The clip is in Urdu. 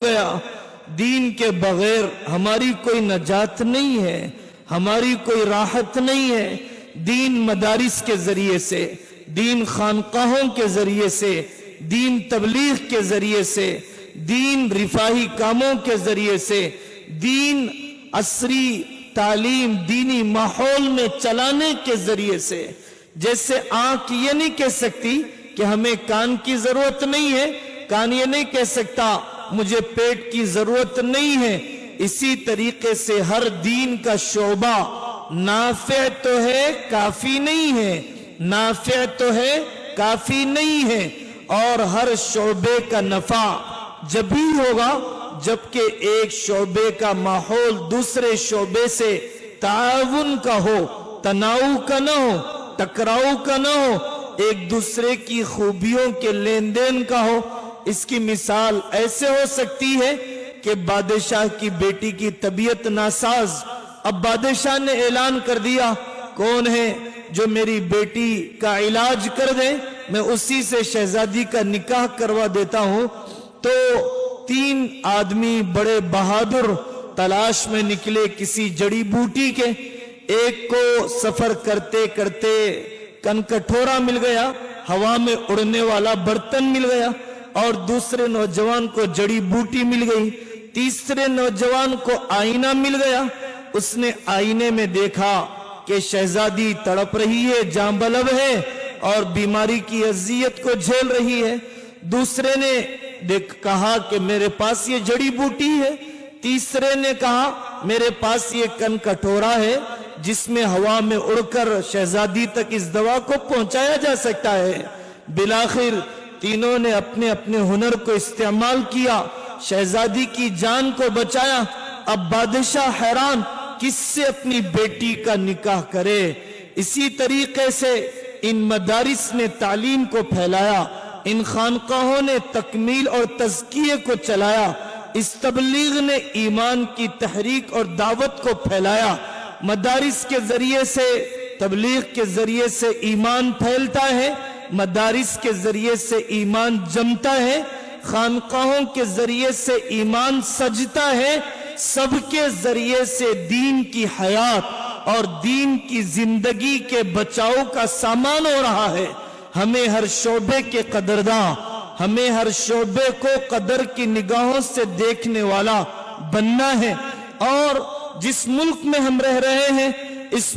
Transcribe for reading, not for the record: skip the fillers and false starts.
گیا دین کے بغیر ہماری کوئی نجات نہیں ہے، ہماری کوئی راحت نہیں ہے۔ دین مدارس کے ذریعے سے، دین خانقاہوں کے ذریعے سے، دین تبلیغ کے ذریعے سے، دین رفاہی کاموں کے ذریعے سے، دین عصری تعلیم دینی ماحول میں چلانے کے ذریعے سے۔ جیسے آنکھ یہ نہیں کہہ سکتی کہ ہمیں کان کی ضرورت نہیں ہے، کان یہ نہیں کہہ سکتا مجھے پیٹ کی ضرورت نہیں ہے، اسی طریقے سے ہر دین کا شعبہ نافع تو ہے کافی نہیں ہے، نافع تو ہے کافی نہیں ہے، اور ہر شعبے کا نفع جبھی ہوگا جبکہ ایک شعبے کا ماحول دوسرے شعبے سے تعاون کا ہو، تناؤ کا نہ ہو، ٹکراؤ کا نہ ہو، ایک دوسرے کی خوبیوں کے لین دین کا ہو۔ اس کی مثال ایسے ہو سکتی ہے کہ بادشاہ کی بیٹی کی طبیعت ناساز، اب بادشاہ نے اعلان کر دیا کون ہے جو میری بیٹی کا علاج کر دے، میں اسی سے شہزادی کا نکاح کروا دیتا ہوں۔ تو 3 آدمی بڑے بہادر تلاش میں نکلے کسی جڑی بوٹی کے۔ ایک کو سفر کرتے کرتے کنکٹھورا مل گیا، ہوا میں اڑنے والا برتن مل گیا، اور دوسرے نوجوان کو جڑی بوٹی مل گئی، تیسرے نوجوان کو آئینہ مل گیا۔ اس نے آئینے میں دیکھا کہ شہزادی تڑپ رہی ہے، جاں بلب ہے اور بیماری کی اذیت کو جھیل رہی ہے۔ دوسرے نے کہا کہ میرے پاس یہ جڑی بوٹی ہے، تیسرے نے کہا میرے پاس یہ کنکٹھورا ہے جس میں ہوا میں اڑ کر شہزادی تک اس دوا کو پہنچایا جا سکتا ہے۔ بالآخر تینوں نے اپنے اپنے ہنر کو استعمال کیا، شہزادی کی جان کو بچایا۔ اب بادشاہ حیران کس سے اپنی بیٹی کا نکاح کرے۔ اسی طریقے سے ان مدارس نے تعلیم کو پھیلایا، ان خانقاہوں نے تکمیل اور تزکیے کو چلایا، اس تبلیغ نے ایمان کی تحریک اور دعوت کو پھیلایا۔ مدارس کے ذریعے سے، تبلیغ کے ذریعے سے ایمان پھیلتا ہے، مدارس کے ذریعے سے ایمان جمتا ہے، خانقاہوں کے ذریعے سے ایمان سجتا ہے، سب کے ذریعے سے دین کی حیات اور دین کی زندگی کے بچاؤ کا سامان ہو رہا ہے۔ ہمیں ہر شعبے کے قدرداں، ہمیں ہر شعبے کو قدر کی نگاہوں سے دیکھنے والا بننا ہے، اور جس ملک میں ہم رہ رہے ہیں اس